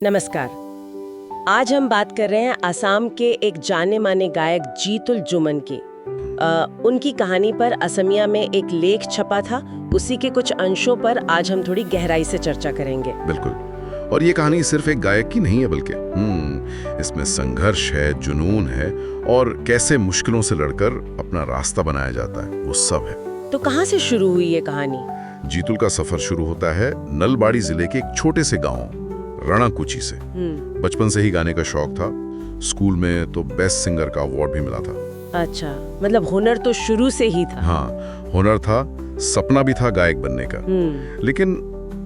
नमस्कार। आज हम बात कर रहे हैं असम के एक जाने माने गायक जीतुल जुमन की। उनकी कहानी पर असमिया में एक लेख छपा था, उसी के कुछ अंशों पर आज हम थोड़ी गहराई से चर्चा करेंगे। बिल्कुल। और ये कहानी सिर्फ एक गायक की नहीं है, बल्कि इसमें संघर्ष है, जुनून है और कैसे मुश्किलों से लड़कर अपना रास्ता बनाया जाता है, वो सब है। तो कहाँ से शुरू हुई ये कहानी? जीतुल का सफर शुरू होता है नलबाड़ी जिले के एक छोटे से गांव रणाकुची से। बचपन से ही गाने का शौक था। स्कूल में तो बेस्ट सिंगर का अवार्ड भी मिला था। अच्छा, मतलब हुनर तो शुरू से ही था। हाँ, हुनर था, सपना भी था गायक बनने का। लेकिन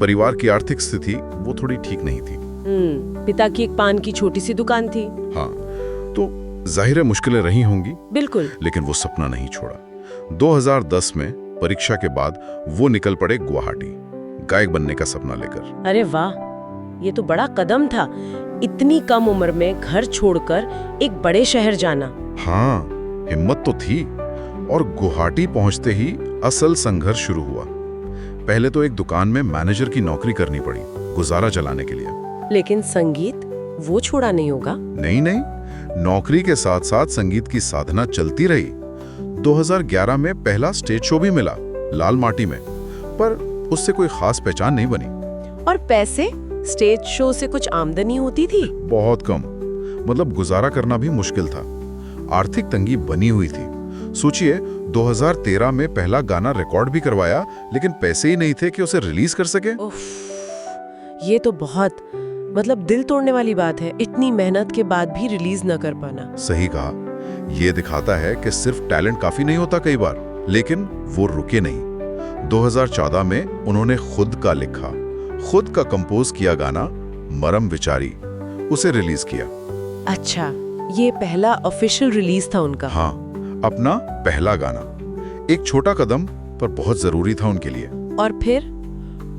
परिवार की आर्थिक स्थिति वो थोड़ी ठीक नहीं थी। पिता की एक पान की छोटी सी दुकान थी। हाँ, तो जाहिर है मुश्किलें रही होंगी। बिल्कुल। लेकिन वो सपना नहीं छोड़ा। 2010 में परीक्षा के बाद वो निकल पड़े गुवाहाटी, गायक बनने का सपना लेकर। अरे वाह, ये तो बड़ा कदम था, इतनी कम उम्र में घर छोड़कर एक बड़े शहर जाना। हाँ, हिम्मत तो थी। और गुवाहाटी पहुंचते ही असल संघर्ष शुरू हुआ। पहले तो एक दुकान में मैनेजर की नौकरी करनी पड़ी, गुजारा चलाने के लिए। लेकिन संगीत वो छोड़ा नहीं होगा? नहीं, नौकरी के साथ साथ संगीत की साधना चलती रही। 2011 में पहला स्टेज शो भी मिला, लाल माटी में, पर उससे कोई खास पहचान नहीं बनी। और पैसे? स्टेज शो से कुछ आमदनी होती थी? बहुत कम, मतलब गुजारा करना भी मुश्किल था। आर्थिक तंगी बनी हुई थी। सोचिए, 2013 में पहला गाना रिकॉर्ड भी करवाया, लेकिन पैसे ही नहीं थे कि उसे रिलीज कर सके। ये तो बहुत दिल तोड़ने वाली बात है, इतनी मेहनत के बाद भी रिलीज न कर पाना। सही कहा। ये दिखाता है कि सिर्फ टैलेंट काफी नहीं होता कई बार। लेकिन वो रुके नहीं। 2014 में उन्होंने खुद का लिखा, खुद का कंपोज किया गाना मरम विचारी, उसे रिलीज किया। अच्छा, ये पहला ऑफिशियल रिलीज था उनका? हाँ, अपना पहला गाना। एक छोटा कदम, पर बहुत जरूरी था उनके लिए। और फिर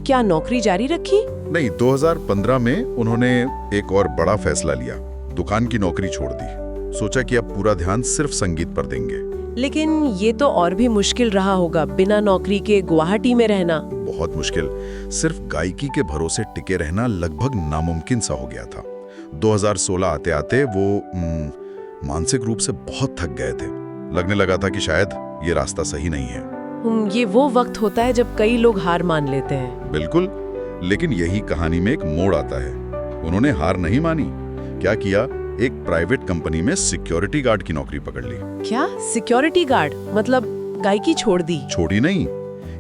क्या नौकरी जारी रखी? नहीं, 2015 में उन्होंने एक और बड़ा फैसला लिया, दुकान की नौकरी छोड़ दी। सोचा कि अब पूरा ध्यान सिर्फ संगीत पर देंगे। लेकिन ये तो और भी मुश्किल रहा होगा, बिना नौकरी के गुवाहाटी में रहना। बहुत मुश्किल। सिर्फ गायकी के भरोसे टिके रहना लगभग नामुमकिन सा हो गया था। 2016 आते आते वो मानसिक रूप से बहुत थक गए थे। लगने लगा था कि शायद ये रास्ता सही नहीं है। ये वो वक्त होता है जब कई लोग हार मान लेते हैं। बिल्कुल। लेकिन यही कहानी में एक मोड़ आता है। उन्होंने हार नहीं मानी। क्या किया? एक प्राइवेट कंपनी में सिक्योरिटी गार्ड की नौकरी पकड़ ली। क्या सिक्योरिटी गार्ड? मतलब गायकी छोड़ दी? छोड़ी नहीं,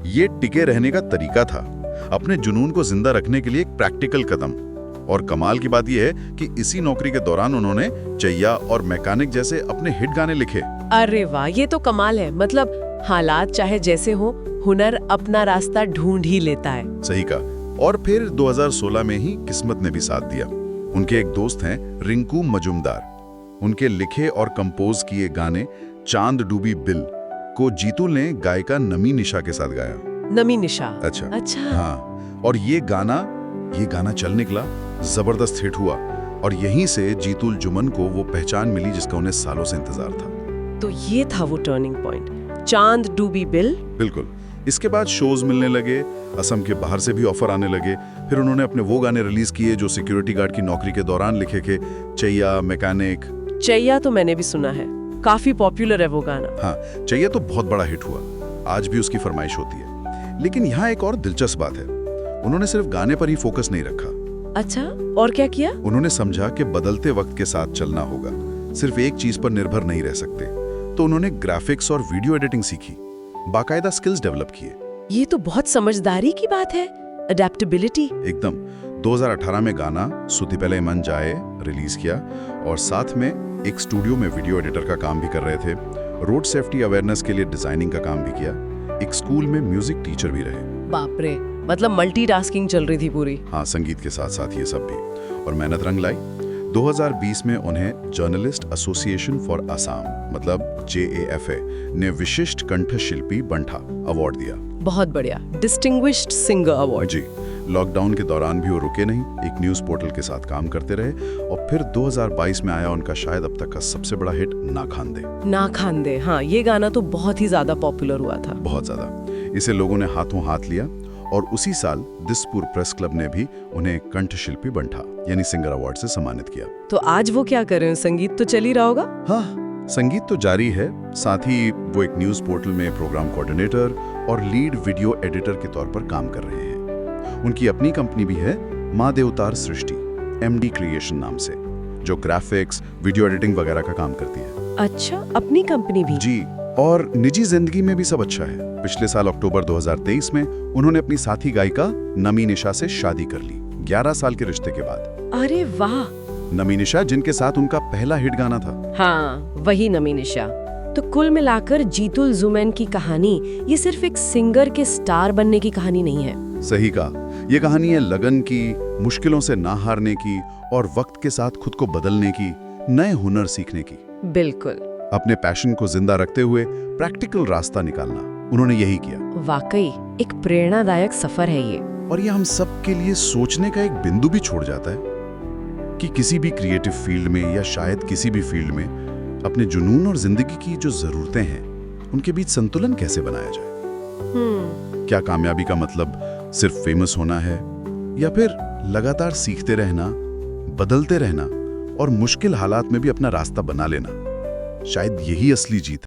ये टिके रहने का तरीका था, अपने जुनून को जिंदा रखने के लिए एक प्रैक्टिकल कदम। और कमाल की बात यह है कि इसी नौकरी के दौरान उन्होंने चैया और मैकेनिक जैसे अपने हिट गाने लिखे। अरे वाह, ये तो कमाल है। मतलब हालात चाहे जैसे हो, हुनर अपना रास्ता ढूंढ ही लेता है। सही कहा। और फिर 2016 में ही किस्मत ने भी साथ दिया। उनके एक दोस्त हैं रिंकू मजुमदार। उनके लिखे और कंपोज किए गाने चांद डूबी बिल को जीतुल ने गायिका नमी निशा के साथ गाया। नमी निशा? अच्छा। हाँ, और ये गाना चल निकला, जबरदस्त हिट हुआ। और यहीं से जीतुल जुमन को वो पहचान मिली जिसका उन्हें सालों से इंतजार था। तो ये था वो टर्निंग पॉइंट, चांद डूबी बिल। बिल्कुल। इसके बाद शोज मिलने लगे, असम के बाहर से भी ऑफर आने लगे। फिर उन्होंने अपने वो गाने रिलीज किए जो सिक्योरिटी गार्ड की नौकरी के दौरान लिखे थे, चैया, मैकेनिक। चैया तो मैंने भी सुना है, काफी पॉपुलर है वो गाना। हाँ, चैया तो बहुत बड़ा हिट हुआ, आज भी उसकी फरमाइश होती है। लेकिन यहाँ एक और दिलचस्प बात है, उन्होंने सिर्फ गाने पर ही फोकस नहीं रखा। अच्छा, और क्या किया? उन्होंने समझा कि बदलते वक्त के साथ चलना होगा, सिर्फ एक चीज पर निर्भर नहीं रह सकते। तो उन्होंने ग्राफिक्स और वीडियो एडिटिंग सीखी, बाकायदा स्किल्स डेवलप किए। ये तो बहुत समझदारी की बात है, अडेप्टेबिलिटी। एकदम। 2018 में गाना सुती पहले मन जाए रिलीज किया, और साथ में एक स्टूडियो में वीडियो एडिटर का काम भी कर रहे थे। रोड सेफ्टी अवेयरनेस के लिए डिजाइनिंग का काम भी किया। एक स्कूल में म्यूजिक टीचर भी रहे। बाप रे, मतलब मल्टीटास्किंग चल रही थी पूरी। हाँ, संगीत के साथ साथ ये सब भी। और मेहनत रंग लाई। 2020 में उन्हें जर्नलिस्ट एसोसिएशन फॉर असम, मतलब JAFA, ने विशिष्ट कंठ शिल्पी बंठा अवार्ड दिया। बहुत बढ़िया, डिस्टिंग्विश्ड सिंगर अवार्ड। जी। लॉकडाउन के दौरान भी वो रुके नहीं, एक न्यूज पोर्टल के साथ काम करते रहे। और फिर 2022 में आया उनका शायद अब तक का सबसे बड़ा हिट, ना खांदे। ना खांदे, हाँ, ये गाना तो बहुत ही ज्यादा पॉपुलर हुआ था। बहुत ज्यादा। इसे लोगों ने हाथों हाथ लिया और उसी साल दिसपुर प्रेस क्लब ने भी उन्हें कंठशिल्पी बंठा यानी सिंगर अवार्ड से सम्मानित किया। तो आज वो क्या कर रहे हैं? संगीत तो चल ही रहा होगा। हाँ, संगीत तो जारी है, साथ ही वो एक न्यूज़ पोर्टल में प्रोग्राम कोऑर्डिनेटर और लीड वीडियो एडिटर के तौर पर काम कर रहे हैं। उनकी अपनी कंपनी भी है, माँ देवतार सृष्टि, MD क्रिएशन नाम से, जो ग्राफिक्स, वीडियो एडिटिंग वगैरह का काम करती है। अच्छा, अपनी कंपनी भी? जी, और निजी जिंदगी में भी सब अच्छा है। पिछले साल अक्टूबर 2023 में उन्होंने अपनी साथी गायिका नमी निशा से शादी कर ली, 11 साल के रिश्ते के बाद। अरे वाह! नमी निशा, जिनके साथ उनका पहला हिट गाना था। हाँ, वही नमी निशा। तो कुल मिलाकर जीतुल जुमैन की कहानी ये सिर्फ एक सिंगर के स्टार बनने की कहानी नहीं है। सही कहा, ये कहानी है लगन की, मुश्किलों से ना हारने की और वक्त के साथ खुद को बदलने की, नए हुनर सीखने की। बिल्कुल। अपने पैशन को जिंदा रखते हुए प्रैक्टिकल रास्ता निकालना, उन्होंने यही किया। वाकई एक प्रेरणादायक सफर है ये। और ये हम सब के लिए सोचने का एक बिंदु भी छोड़ जाता है कि किसी भी क्रिएटिव फील्ड में या शायद किसी भी फील्ड में अपने जुनून और जिंदगी की जो जरूरतें हैं उनके बीच संतुलन कैसे बनाया जाए। क्या कामयाबी का मतलब सिर्फ फेमस होना है, या फिर लगातार सीखते रहना, बदलते रहना और मुश्किल हालात में भी अपना रास्ता बना लेना? शायद यही असली जीत है।